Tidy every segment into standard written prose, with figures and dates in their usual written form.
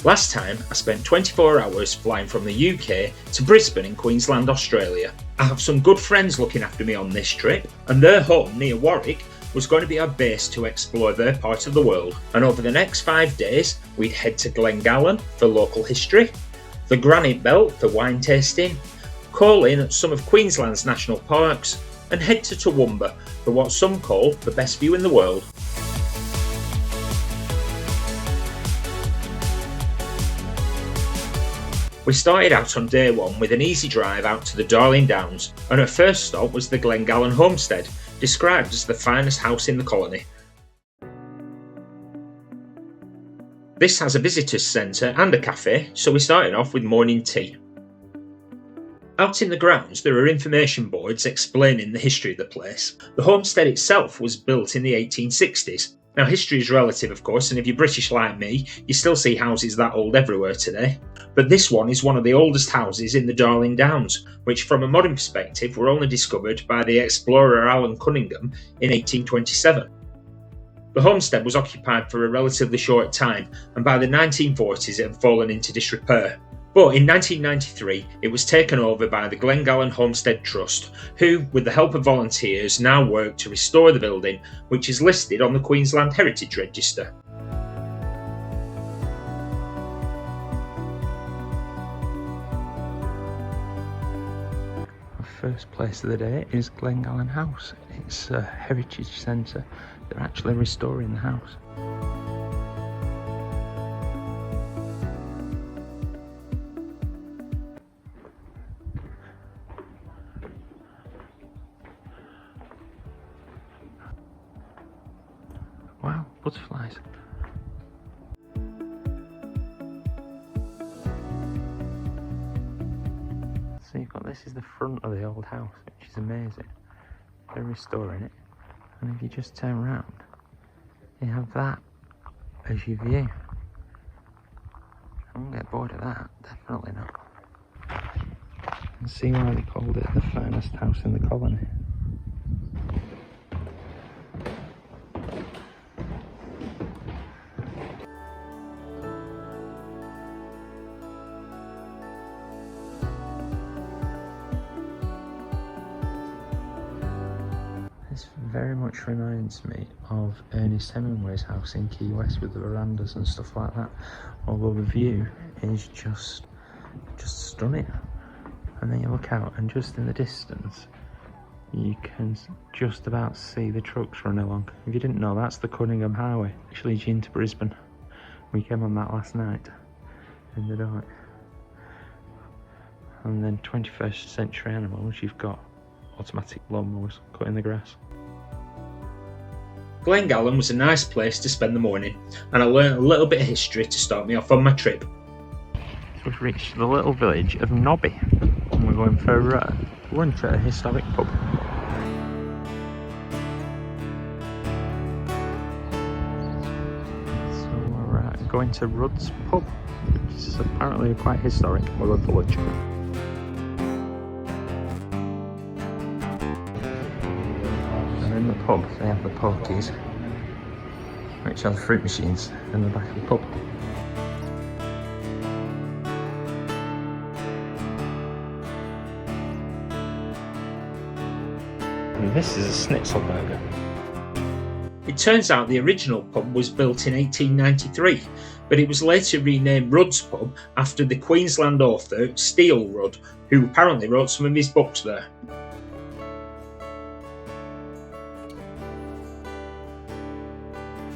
Last time I spent 24 hours flying from the UK to Brisbane in Queensland, Australia. I have some good friends looking after me on this trip, and their home near Warwick was going to be our base to explore their part of the world. And over the next 5 days, we'd head to Glengallen for local history, the Granite Belt for wine tasting, call in at some of Queensland's national parks, and head to Toowoomba for what some call the best view in the world. We started out on day one with an easy drive out to the Darling Downs, and our first stop was the Glengallen Homestead, described as the finest house in the colony. This has a visitors centre and a cafe, so we started off with morning tea. Out in the grounds there are information boards explaining the history of the place. The homestead itself was built in the 1860s. Now history is relative of course, and if you're British like me, you still see houses that old everywhere today. But this one is one of the oldest houses in the Darling Downs, which from a modern perspective were only discovered by the explorer Alan Cunningham in 1827. The homestead was occupied for a relatively short time, and by the 1940s it had fallen into disrepair. But in 1993 it was taken over by the Glengallen Homestead Trust, who, with the help of volunteers, now work to restore the building, which is listed on the Queensland Heritage Register. Our first place of the day is Glengallen House. It's a heritage centre. They're actually restoring the house. Wow, butterflies. So you've got, this is the front of the old house, which is amazing. They're restoring it. And if you just turn around, you have that as your view. I won't get bored of that, definitely not. And see why they called it the finest house in the colony. This very much reminds me of Ernest Hemingway's house in Key West with the verandas and stuff like that, although the view is just stunning. And then you look out and just in the distance you can just about see the trucks running along. If you didn't know, that's the Cunningham Highway, which leads you into Brisbane. We came on that last night in the dark. And then 21st century animals, you've got automatic lawnmowers cutting the grass. Glengallen was a nice place to spend the morning, and I learnt a little bit of history to start me off on my trip. We've reached the little village of Nobby, and we're going for lunch at a historic pub. So we're going to Rudds pub, which is apparently quite historic. We're going for lunch. And in the pub they have the pokies, which are the fruit machines in the back of the pub. And this is a schnitzel burger. It turns out the original pub was built in 1893, but it was later renamed Rudds Pub after the Queensland author Steele Rudd, who apparently wrote some of his books there.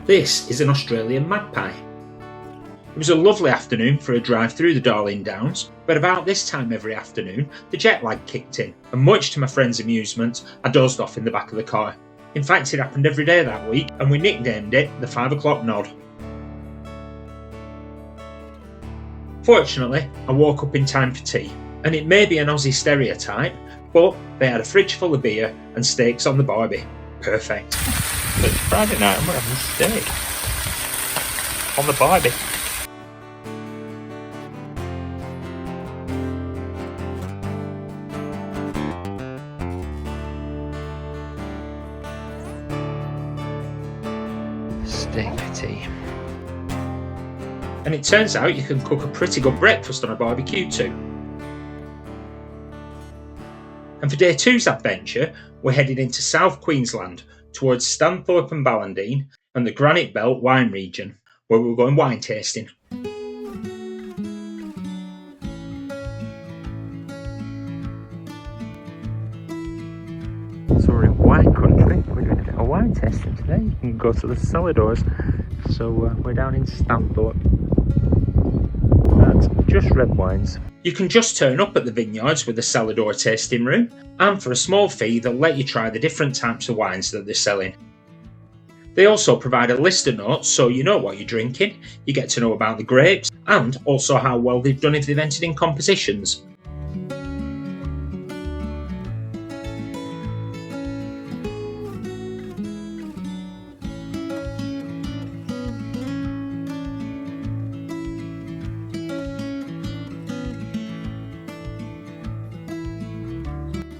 This is an Australian magpie. It was a lovely afternoon for a drive through the Darling Downs, but about this time every afternoon the jet lag kicked in, and much to my friend's amusement I dozed off in the back of the car. In fact, it happened every day that week, and we nicknamed it the 5 o'clock nod. Fortunately, I woke up in time for tea, and it may be an Aussie stereotype, but they had a fridge full of beer and steaks on the barbie. Perfect. So it's Friday night and we're having steak on the barbie. Steak for tea. And it turns out you can cook a pretty good breakfast on a barbecue too. And for day 2's adventure, we're headed into South Queensland towards Stanthorpe and Ballindine and the Granite Belt Wine region, where we're going wine tasting. So we're in wine country. We're doing a bit of wine tasting today. You can go to the cellar doors. So we're down in Stanthorpe. That's Just Red Wines. You can just turn up at the vineyards with a cellar door tasting room, and for a small fee they'll let you try the different types of wines that they're selling. They also provide a list of notes so you know what you're drinking, you get to know about the grapes, and also how well they've done if they've entered in competitions.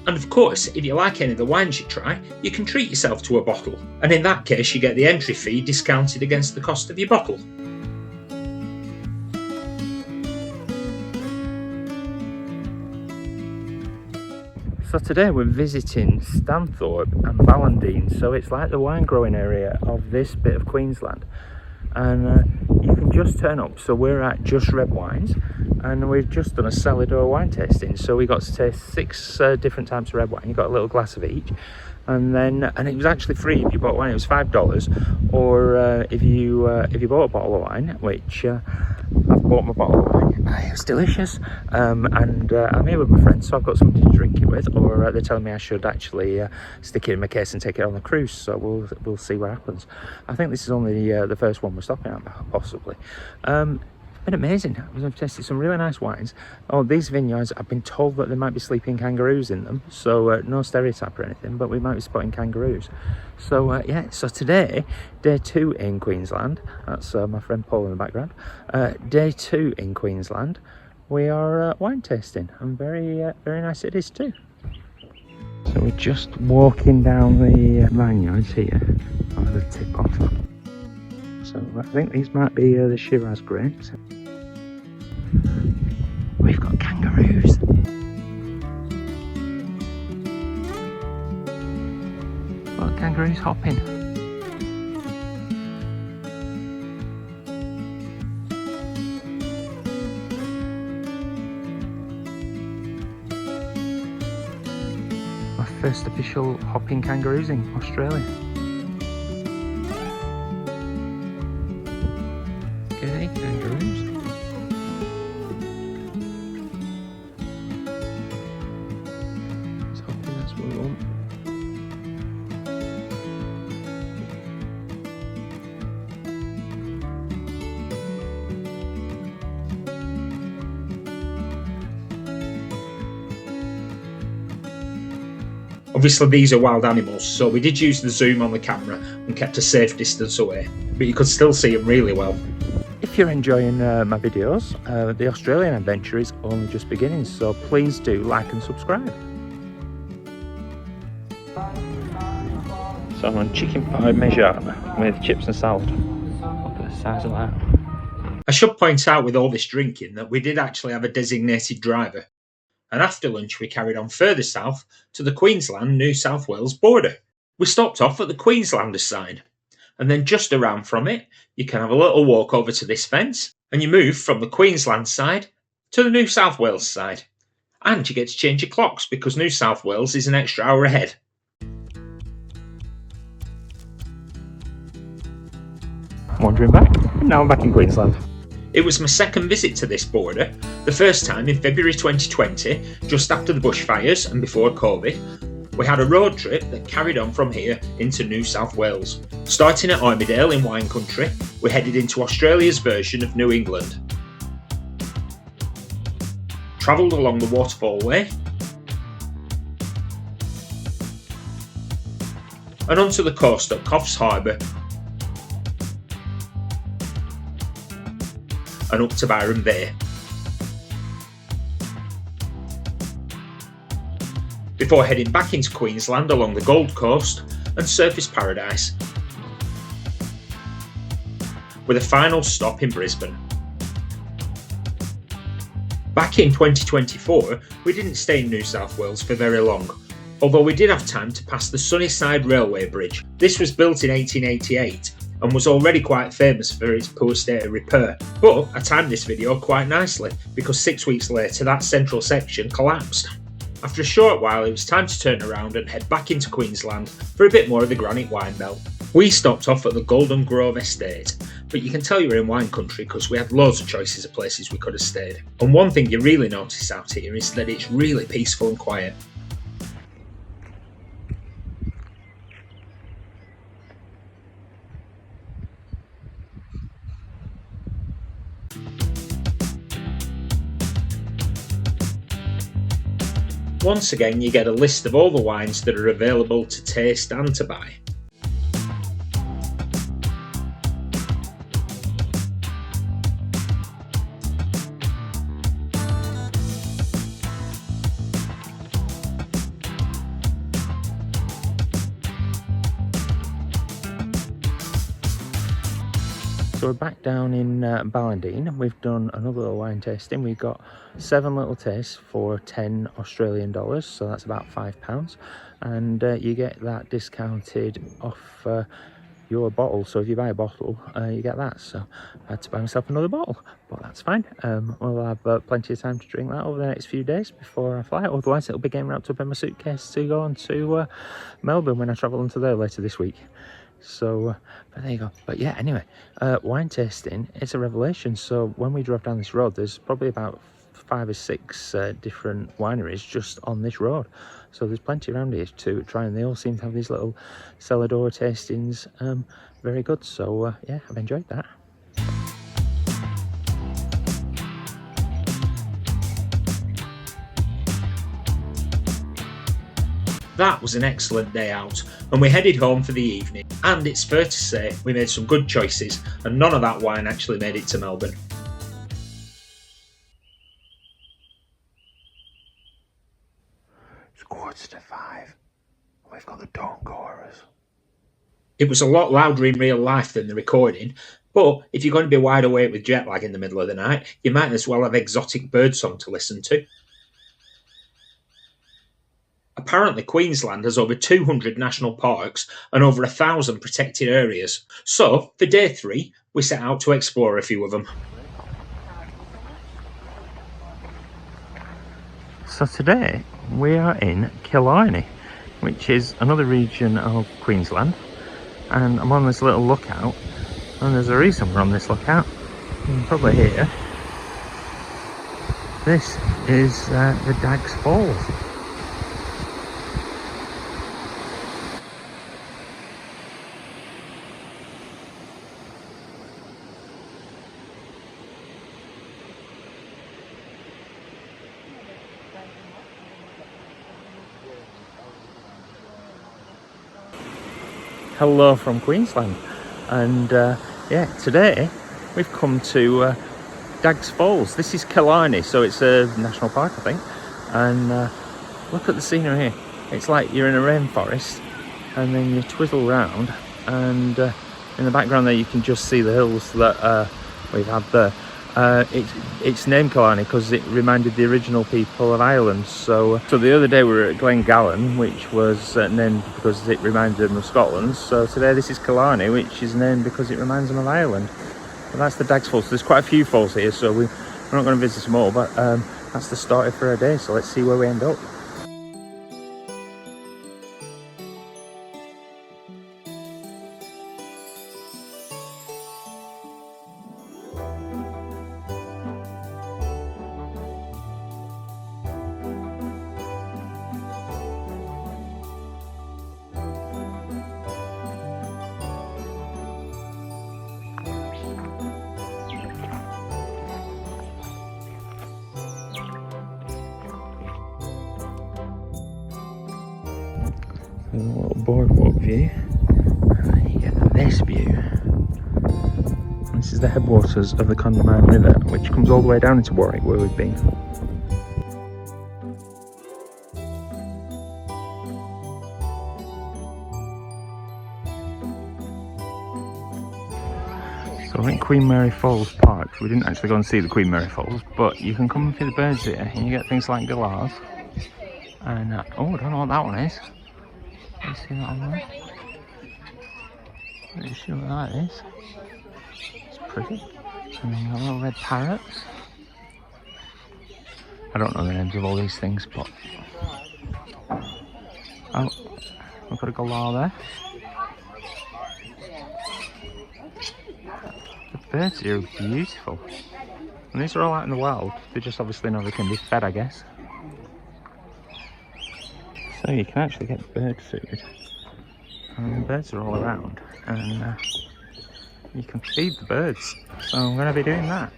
And of course, if you like any of the wines you try, you can treat yourself to a bottle, and in that case you get the entry fee discounted against the cost of your bottle. So today we're visiting Stanthorpe and Ballindine, so it's like the wine growing area of this bit of Queensland. And you can just turn up. So we're at Just Red Wines, and we've just done a cellar door wine tasting. So we got to taste 6 different types of red wine. You got a little glass of each, and it was actually free if you bought wine. It was $5, or if you bought a bottle of wine, which I've bought my bottle of wine. It was delicious, and I'm here with my friends, so I've got something to drink it with. Or they're telling me I should actually stick it in my case and take it on the cruise. So we'll see what happens. I think this is only the first one we're stopping at, possibly. It's been amazing. We've tasted some really nice wines. Oh, these vineyards, I've been told that there might be sleeping kangaroos in them, so no stereotype or anything, but we might be spotting kangaroos. So yeah, so today, day 2 in Queensland. That's my friend Paul in the background. Day 2 in Queensland, we are wine tasting, and very nice it is too. So we're just walking down the vineyards here, or the tip off. So I think these might be the Shiraz grapes. We've got kangaroos. Well, kangaroos hopping. My first official hopping kangaroos in Australia. Okay, kangaroos. It's hopping, that's what we want. Obviously these are wild animals, so we did use the zoom on the camera and kept a safe distance away, but you could still see them really well. If you're enjoying my videos, the Australian adventure is only just beginning, so please do like and subscribe. So I'm on chicken pie measure with chips and salad. Look at the size of that. I should point out with all this drinking that we did actually have a designated driver, and after lunch we carried on further south to the Queensland-New South Wales border. We stopped off at the Queenslander side, and then just around from it you can have a little walk over to this fence, and you move from the Queensland side to the New South Wales side, and you get to change your clocks because New South Wales is an extra hour ahead. Wandering back, now I'm back in Queensland. It was my second visit to this border, the first time in February 2020, just after the bushfires and before COVID. We had a road trip that carried on from here into New South Wales. Starting at Armidale in wine country, we headed into Australia's version of New England. Travelled along the Waterfall Way, and onto the coast at Coffs Harbour, and up to Byron Bay. Before heading back into Queensland along the Gold Coast and Surfers Paradise, with a final stop in Brisbane. Back in 2024, we didn't stay in New South Wales for very long, although we did have time to pass the Sunnyside Railway Bridge. This was built in 1888 and was already quite famous for its poor state of repair, but I timed this video quite nicely because 6 weeks later that central section collapsed. After a short while it was time to turn around and head back into Queensland for a bit more of the Granite Wine Belt. We stopped off at the Golden Grove Estate, but you can tell you were in wine country because we had loads of choices of places we could have stayed. And one thing you really notice out here is that it's really peaceful and quiet. Once again, you get a list of all the wines that are available to taste and to buy. So we're back down in Ballindine. We've done another little wine tasting. We've got 7 little tastes for 10 Australian dollars, so that's about £5, and you get that discounted off your bottle. So if you buy a bottle, you get that. So I had to buy myself another bottle, but that's fine. We'll have plenty of time to drink that over the next few days before I fly. Otherwise it'll be getting wrapped up in my suitcase to go on to Melbourne when I travel onto there later this week. So but there you go. But yeah, anyway, wine tasting, it's a revelation. So when we drove down this road, there's probably about 5 or 6 different wineries just on this road, so there's plenty around here to try, and they all seem to have these little cellar door tastings. Very good. So yeah, I've enjoyed that. That was an excellent day out, and we headed home for the evening, and it's fair to say we made some good choices and none of that wine actually made it to Melbourne. It's 4:45. We've got the dawn chorus. It was a lot louder in real life than the recording, but if you're going to be wide awake with jet lag in the middle of the night, you might as well have exotic birdsong to listen to. Apparently Queensland has over 200 national parks and over 1,000 protected areas, so for day 3 we set out to explore a few of them. So today we are in Killarney, which is another region of Queensland, and I'm on this little lookout, and there's a reason we're on this lookout. You can probably hear. This is the Dags Falls. Hello from Queensland, and yeah, today we've come to Dags Falls. This is Killarney, so it's a national park, I think, and look at the scenery here. It's like you're in a rainforest, and then you twizzle round, and in the background there you can just see the hills that we've had there. It's named Killarney because it reminded the original people of Ireland. So the other day we were at Glengallen, which was named because it reminded them of Scotland. So today this is Killarney, which is named because it reminds them of Ireland. But that's the Dags Falls. So there's quite a few falls here, so we're not going to visit them all, but that's the starter for our day. So let's see where we end up. A little boardwalk view, and you get this view. This is the headwaters of the Connemara River, which comes all the way down into Warwick, where we've been. So we're in Queen Mary Falls Park. We didn't actually go and see the Queen Mary Falls, but you can come and see the birds here, and you get things like galahs. And oh, I don't know what that one is. You see that one there? Let me see what that is. It's pretty. And then got little red parrots. I don't know the names of all these things, but oh, we've got a galah there. The birds here are beautiful. And these are all out in the wild. They just obviously know they can be fed, I guess. So you can actually get bird food. And the birds are all around. And you can feed the birds. So I'm going to be doing that.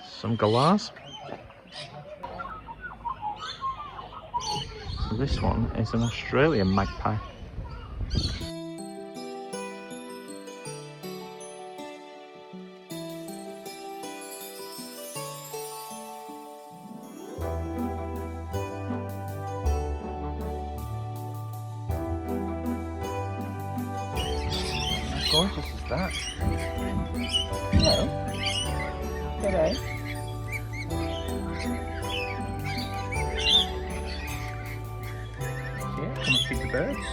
Some galahs. So this one is an Australian magpie. How gorgeous is that? Hello. G'day. Yeah, come and feed the birds.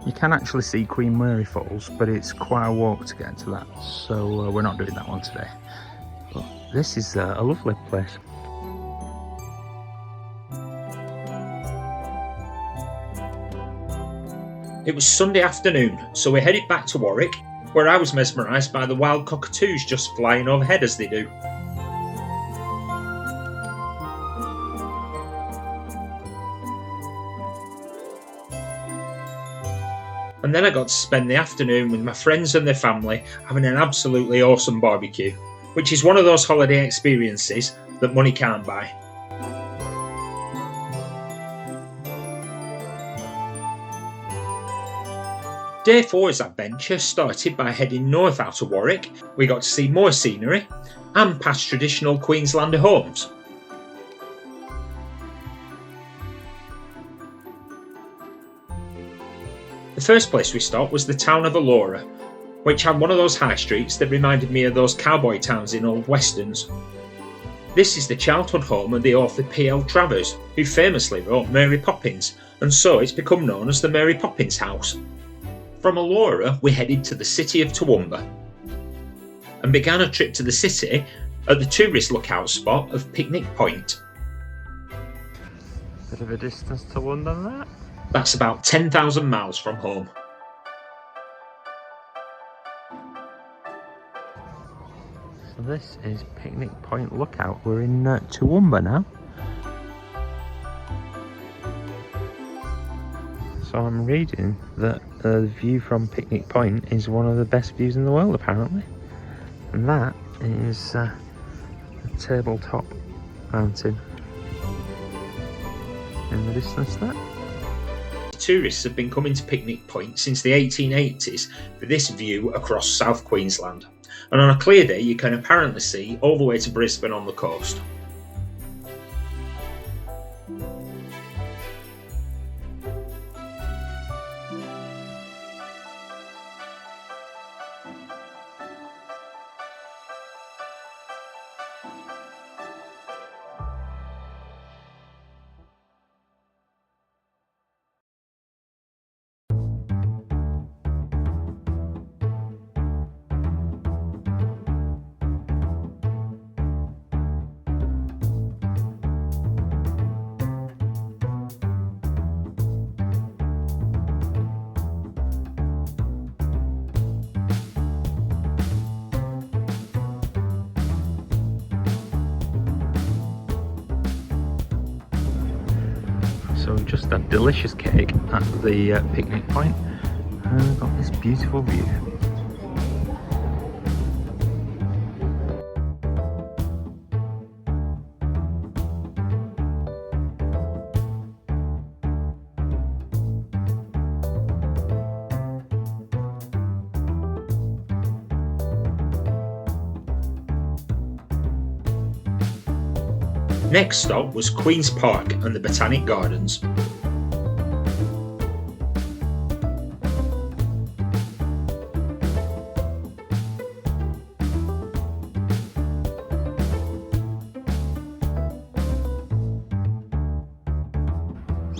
You can actually see Queen Mary Falls, but it's quite a walk to get to that, so we're not doing that one today. But this is a lovely place. It was Sunday afternoon, so we headed back to Warwick, where I was mesmerised by the wild cockatoos just flying overhead as they do. And then I got to spend the afternoon with my friends and their family having an absolutely awesome barbecue, which is one of those holiday experiences that money can't buy. Day 4's adventure started by heading north out of Warwick. We got to see more scenery and past traditional Queenslander homes. The first place we stopped was the town of Allora, which had one of those high streets that reminded me of those cowboy towns in old westerns. This is the childhood home of the author P.L. Travers, who famously wrote Mary Poppins, and so it's become known as the Mary Poppins House. From Allora we headed to the city of Toowoomba, and began a trip to the city at the tourist lookout spot of Picnic Point. Bit of a distance to London that. That's about 10,000 miles from home. So this is Picnic Point Lookout. We're in Toowoomba now. So I'm reading that the view from Picnic Point is one of the best views in the world apparently. And that is a tabletop mountain in the distance there. Tourists have been coming to Picnic Point since the 1880s for this view across South Queensland, and on a clear day you can apparently see all the way to Brisbane on the coast. So we just had delicious cake at the Picnic Point, and we've got this beautiful view. Next stop was Queen's Park and the Botanic Gardens.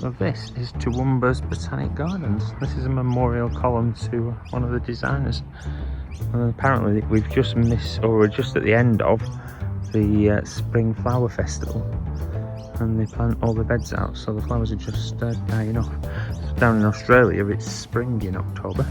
So this is Toowoomba's Botanic Gardens. This is a memorial column to one of the designers. And apparently we've just missed, or we're just at the end of, the Spring Flower Festival. And they plant all the beds out, so the flowers are just dying off. So down in Australia it's spring in October.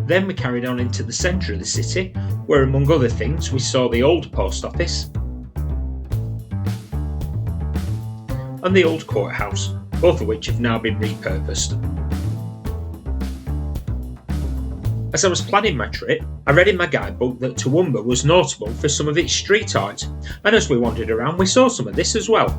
Then we carried on into the centre of the city, where among other things we saw the old post office and the old courthouse, both of which have now been repurposed. As I was planning my trip, I read in my guidebook that Toowoomba was notable for some of its street art, and as we wandered around we saw some of this as well.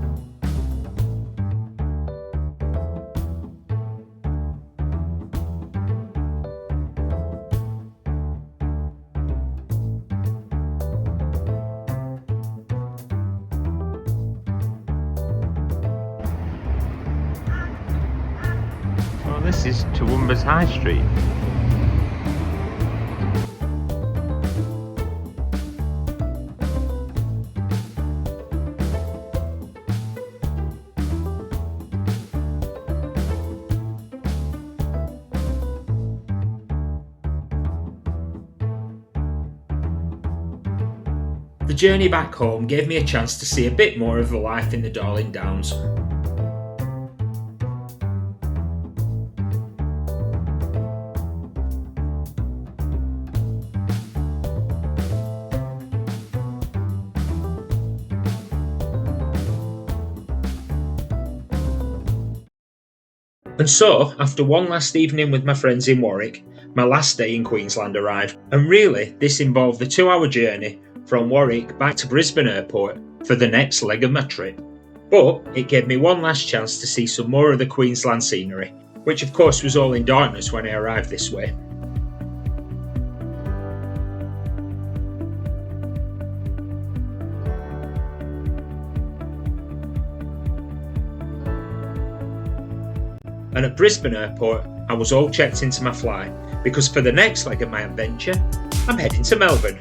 This is Toowoomba's High Street. The journey back home gave me a chance to see a bit more of the life in the Darling Downs. And so, after one last evening with my friends in Warwick, my last day in Queensland arrived, and really this involved the 2-hour journey from Warwick back to Brisbane Airport for the next leg of my trip. But it gave me one last chance to see some more of the Queensland scenery, which of course was all in darkness when I arrived this way. And at Brisbane Airport, I was all checked into my flight, because for the next leg of my adventure, I'm heading to Melbourne.